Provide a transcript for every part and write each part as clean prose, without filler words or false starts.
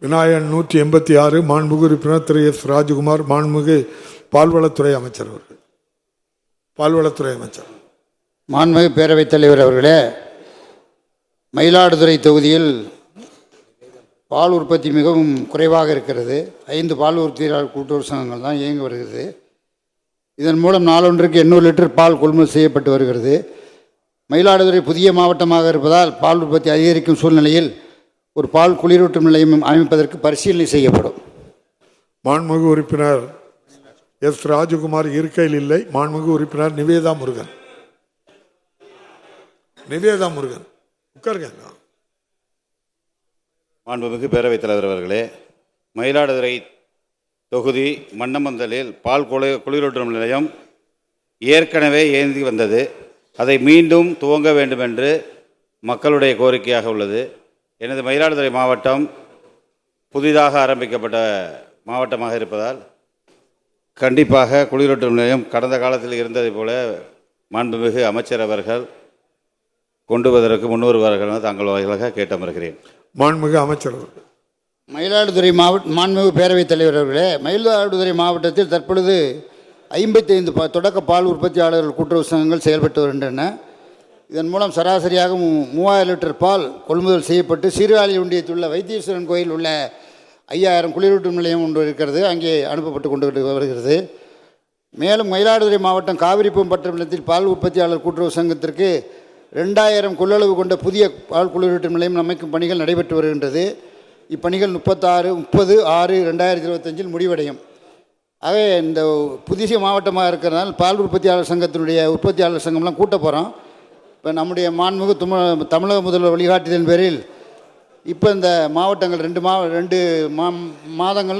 விநாயகன் 186 மாண்புமிகு உறுப்பினர் திரு எஸ் ராஜகுமார் மாண்புமிகு பால்வளத்துறை அமைச்சர் அவர்கள். பால்வளத்துறை அமைச்சர். மாண்புமிகு பேரவைத் தலைவர் அவர்களே, மயிலாடுதுறை தொகுதியில் பால் உற்பத்தி மிகவும் குறைவாக இருக்கிறது. 5 பால் உற்பத்தியாளர் கூட்டுறவு சங்கங்கள் தான் இயங்கி வருகிறது. இதன் மூலம் நாளொன்றுக்கு 800 லிட்டர் பால் கொள்முதல் செய்யப்பட்டு வருகிறது. மயிலாடுதுறை புதிய மாவட்டமாக இருப்பதால் பால் உற்பத்தி அதிகரிக்கும் சூழ்நிலையில் ஒரு பால் குளிரூட்டும் நிலையம் அமைப்பதற்கு பரிசீலனை செய்யப்படும். மாண்புமிகு உறுப்பினர் எஸ் ராஜகுமார் இருக்கையில் இல்லை. மாண்புமிகு உறுப்பினர் நிவேதா முருகன். நிவேதா முருகன் உட்காருங்க. மாண்புமிகு பேரவைத் தலைவர் அவர்களே, மயிலாடுதுறை தொகுதி மன்னமந்தலில் பால் குளிரூட்டும் நிலையம் ஏற்கனவே இயங்கி வந்தது. அதை மீண்டும் துவங்க வேண்டும் என்று மக்களுடைய கோரிக்கையாக உள்ளது. எனது மயிலாடுதுறை மாவட்டம் புதிதாக ஆரம்பிக்கப்பட்ட மாவட்டமாக இருப்பதால் கண்டிப்பாக குளிரூட்டும் நிலையம் கடந்த காலத்தில் இருந்ததை போல மாண்புமிகு அமைச்சர் அவர்கள் கொண்டு வருவதற்கு முன்வருவார்கள் என தங்கள் வாயிலாக கேட்டமர்கிறேன். மாண்புமிகு அமைச்சர். மயிலாடுதுறை மாண்புமிகு பேரவைத் தலைவர் அவர்களே, மயிலாடுதுறை மாவட்டத்தில் தற்பொழுது 55 தொடக்க பால் உற்பத்தியாளர்கள் கூட்டுறவு சங்கங்கள் செயல்பட்டு வருகின்றன. இதன் மூலம் சராசரியாக 3000 லிட்டர் பால் கொள்முதல் செய்யப்பட்டு சீர்காழி ஒன்றியத்தில் உள்ள வைத்தீஸ்வரன் கோயில் உள்ள 5000 குளிரூட்டும் நிலையம் ஒன்று இருக்கிறது, அங்கே அனுப்பப்பட்டு கொண்டு வருகிறது. மேலும் மயிலாடுதுறை மாவட்டம் காவிரிப்பூம்பட்டம் நிலத்தில் பால் உற்பத்தியாளர் கூட்டுறவு சங்கத்திற்கு 2000 கொள்ளளவு கொண்ட புதிய பால் குளிரூட்டும் நிலையம் அமைக்கும் பணிகள் நடைபெற்று வருகின்றது. இப்பணிகள் 30/6/2025 முடிவடையும். ஆகவே இந்த புதிய மாவட்டமாக இருக்கிறதுனால பால் உற்பத்தியாளர் சங்கத்தினுடைய உற்பத்தியாளர் சங்கம்லாம் கூட்ட போகிறோம். இப்போ நம்முடைய மாண்புமிகு தமிழக முதல்வர் வழிகாட்டுதலின் பேரில் இப்போ இந்த மாவட்டங்கள் 2 மாதங்கள்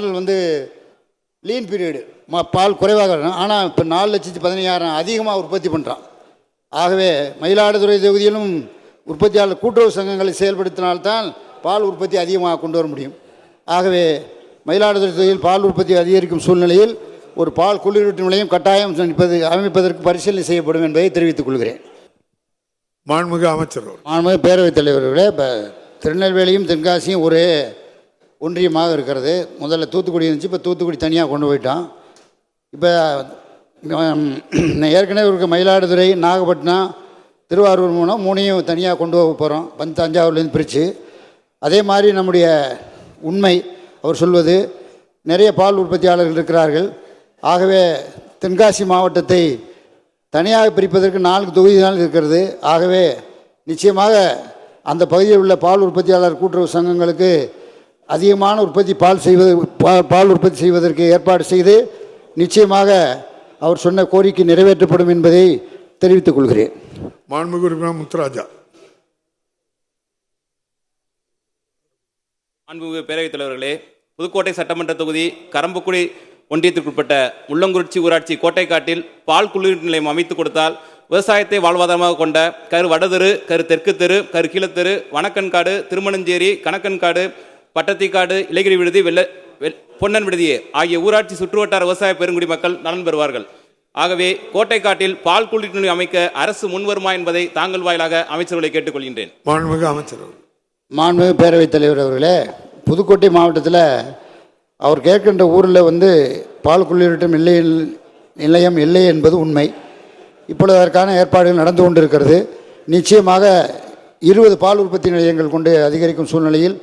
லீன் பீரியடு பால் குறைவாக வரணும். ஆனால் இப்போ 4,16,000 அதிகமாக உற்பத்தி பண்ணுறான். ஆகவே மயிலாடுதுறை தொகுதியிலும் உற்பத்தியாளர் கூட்டுறவு சங்கங்களை செயல்படுத்தினால்தான் பால் உற்பத்தி அதிகமாக கொண்டு வர முடியும். ஆகவே மயிலாடுதுறை தொகுதியில் பால் உற்பத்தி அதிகரிக்கும் சூழ்நிலையில் ஒரு பால் குளிரூட்டும் நிலையம் கட்டாயம் அமைப்பதற்கு பரிசீலனை செய்யப்படும் என்பதை தெரிவித்துக் கொள்கிறேன். மாண்புமிகு அமைச்சர். மாண்புமிகு பேரவைத் தலைவர்களே, இப்போ திருநெல்வேலியும் தென்காசியும் ஒரே ஒன்றியமாக இருக்கிறது. முதல்ல தூத்துக்குடி இருந்துச்சு, இப்போ தூத்துக்குடி தனியாக கொண்டு போயிட்டான். இப்போ ஏற்கனவே இருக்க மயிலாடுதுறை, நாகப்பட்டினம், திருவாரூர் மூணையும் தனியாக கொண்டு போக போகிறோம். தஞ்சாவூர்லேருந்து பிரித்து. அதே மாதிரி நம்முடைய உண்மை அவர் சொல்வது நிறைய பால் உற்பத்தியாளர்கள் இருக்கிறார்கள். ஆகவே தென்காசி மாவட்டத்தை தனியாக பிரிப்பதற்கு 4 தொகுதிகள் இருக்கிறது. ஆகவே நிச்சயமாக அந்த பகுதியில் உள்ள பால் உற்பத்தியாளர் கூட்டுறவு சங்கங்களுக்கு அதிகமான பால் உற்பத்தி செய்வதற்கு ஏற்பாடு செய்து நிச்சயமாக அவர் சொன்ன கோரிக்கை நிறைவேற்றப்படும் என்பதை தெரிவித்துக் கொள்கிறேன். மாண்புமிகு உறுப்பினர் முத்துராஜா. மாண்புமிகு பேரவைத் தலைவர்களே, புதுக்கோட்டை சட்டமன்ற தொகுதி கரம்பக்குடி ஒன்றியத்திற்குட்பட்ட முள்ளங்குறிச்சி ஊராட்சி கோட்டைக்காட்டில் பால் குளிரூட்டும் நிலையம் அமைத்து கொடுத்தால் விவசாயத்தை வாழ்வாதாரமாக கொண்ட கரு வடதெரு, கரு தெற்கு தெரு, கரு கீழத்தெரு, வனக்கன்காடு, திருமணஞ்சேரி, கணக்கன்காடு, பட்டத்திக்காடு, இலகிரி விடுதி, பொன்னன் விடுதியே ஆகிய ஊராட்சி சுற்றுவட்டார விவசாய பெருங்குடி மக்கள் நலன் பெறுவார்கள். ஆகவே கோட்டைக்காட்டில் பால் குளிரூட்டும் நிலையம் அமைக்க அரசு முன்வருமா என்பதை தாங்கள் வாயிலாக அமைச்சர்களை கேட்டுக்கொள்கின்றேன். மாண்புமிகு அமைச்சர். மாண்புமிகு பேரவைத் தலைவர் அவர்களே, புதுக்கோட்டை மாவட்டத்தில் அவர் கேட்கின்ற ஊரில் பால் குளிரூட்டும் நிலையம் இல்லை என்பது உண்மை. இப்பொழுது அதற்கான ஏற்பாடுகள் நடந்து கொண்டிருக்கிறது. நிச்சயமாக 20 பால் உற்பத்தி நிலையங்கள் கொண்டு அதிகரிக்கும் சூழ்நிலையில்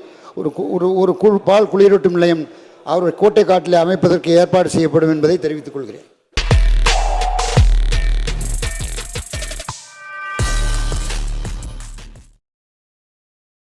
ஒரு பால் குளிரூட்டும் நிலையம் அவர் கோட்டைக்காட்டில் அமைப்பதற்கு ஏற்பாடு செய்யப்படும் என்பதை தெரிவித்துக் கொள்கிறேன்.